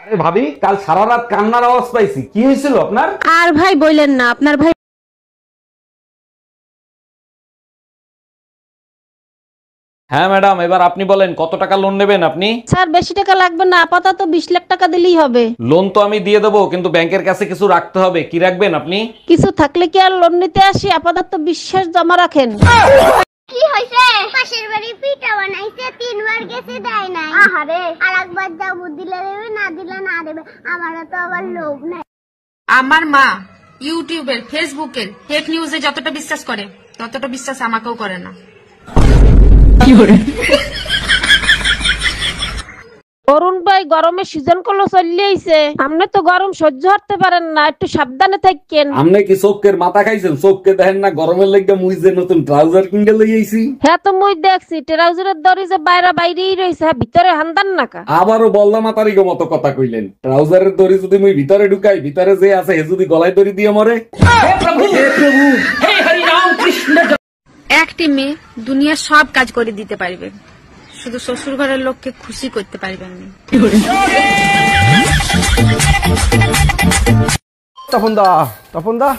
আরে ভাবি, কাল সারা রাত কান্নার আওয়াজ পাইছি, কি হয়েছিল আপনার? আর ভাই বললেন না, আপনার ভাই। হ্যাঁ ম্যাডাম, এবার আপনি বলেন কত টাকা লোন নেবেন আপনি? স্যার বেশি টাকা লাগবে না, আপাতত 20 লাখ টাকা দিলেই হবে। লোন তো আমি দিয়ে দেবো, কিন্তু ব্যাংকের কাছে কিছু রাখতে হবে। কি রাখবেন আপনি? কিছু থাকলে কি আর লোন নিতে আসি? আপাতত বিশ্বাস জমা রাখেন। কি হইছে? পাশের বাড়ি পিঠা বানাইছে, 3 বার গেছে দেয় নাই। আহারে, আরেকবার দাও, দিলে দেবে, না দিলে না দেবে। আমারও তো আবার লোভ নাই। আমার মা ইউটিউবের, ফেসবুকের ফেক নিউজে যতটা বিশ্বাস করে ততটা বিশ্বাস আমাকেও করে না। অরুণ ভাই, গরমে সিজন কলো চলে আইছে, আপনি তো গরম সহ্য করতে পারেন না, একটু সাবধানে থাকেন। আপনি কি চোখের মাথা খাইছেন? চোখকে দেখেন না গরমের লেগে মুই যে নতুন ট্রাউজার কিনতে লই আইছি। হ্যাঁ তো মুই দেখছি, ট্রাউজারের দড়ি যে বাইরেই রয়েছে, ভিতরে হান্দান নাকা। আবারও বললা মাতারিগো মতো কথা কইলেন। ট্রাউজারের দড়ি যদি মুই ভিতরে ঢুকাই, ভিতরে যে আছে হে যদি গলায় দড়ি দিয়ে মরে। একটি মেয়ে দুনিয়ার সব কাজ করে দিতে পারবে, শুধু শ্বশুর ঘরের লোককে খুশি করতে পারবেন না। তপন দা,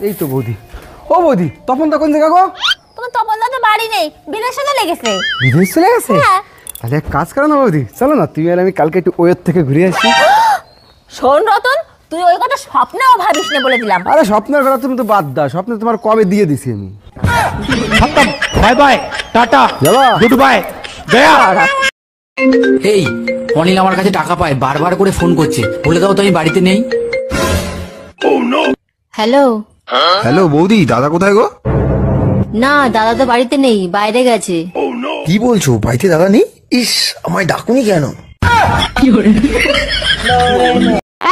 এই তো বৌদি। ও বৌদি, তপন দা কোন জায়গা গো? তোমার তপনদা তো বাড়ি নেই, বিদেশে চলে গেছে। বিদেশ চলে গেছে? তাহলে এক কাজ করো না বৌদি, চলো না তুমি আর আমি কালকে একটু ওয়ের থেকে ঘুরে আসি। শোন রতন, তুই ওই কথা স্বপ্নেও ভাবিস না, বলে দিলাম। আরে স্বপ্নের কথা তুমি তো বাদ দাও, স্বপ্নে তোমার কবে দিয়ে দিছি আমি। বাই বাই, টাটা, যাবা? Good bye, Gaya. এই অনিল আমার কাছে টাকা পায়, বারবার করে ফোন করছে, বলে দাও তো আমি বাড়িতে নেই। হ্যালো। হ্যালো বৌদি, দাদা কোথায় গো? না, দাদা তো বাড়িতে নেই, বাইরে গেছে। কি বলছো, বাড়িতে দাদা নেই? ইস, আমায় ডাকুনি কেন?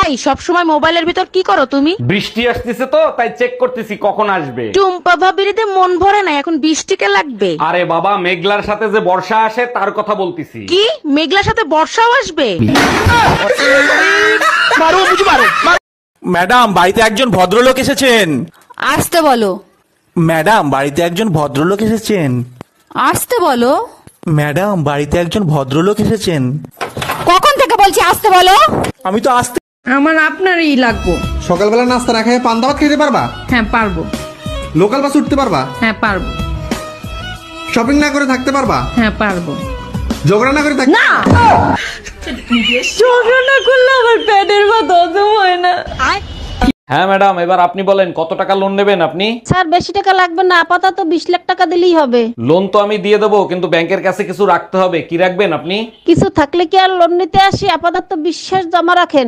এই সবসময় মোবাইলের ভিতর কি করো তুমি? বৃষ্টি আসতেছে তো, তাই চেক করতেছি কখন আসবে। টুম্পা ভাবিরিতে মন ভরে না, এখন বৃষ্টিকে লাগবে। আরে বাবা, মেঘলার সাথে যে বর্ষা আসে তার কথা বলতেছি। কি মেঘলার সাথে বর্ষাও আসবে? ম্যাডাম, বাড়িতে একজন ভদ্রলোক এসেছেন। আসতে বলো। ম্যাডাম, বাড়িতে একজন ভদ্রলোক এসেছেন। আসতে বলো। ম্যাডাম, বাড়িতে একজন ভদ্রলোক এসেছেন। কখন থেকে বলছি আসতে বলো? আমি তো আসতে। আমার আপনারই লাগবো। সকালবেলা নাস্তা না খেয়ে পান্তা ভাত খেতে পারবা? হ্যাঁ পারবো। লোকাল বাস উঠতে পারবা? হ্যাঁ পারবো। শপিং না করে থাকতে পারবা? হ্যাঁ পারবো। ঝগড়া না করে থাকতে? না, ঝগড়া না করলে আমার পেটের ভাত হজম হয় না। হ্যাঁ ম্যাডাম, এবার আপনি বলেন কত টাকা লোন নেবেন আপনি? স্যার বেশি টাকা লাগবে না, আপাতত 20 লাখ টাকা দিলেই হবে। লোন তো আমি দিয়ে দেবো, কিন্তু ব্যাংকের কাছে কিছু রাখতে হবে। কি রাখবেন আপনি? কিছু থাকলে কি আর লোন নিতে আসি? আপাতত বিশ্বাস জমা রাখেন।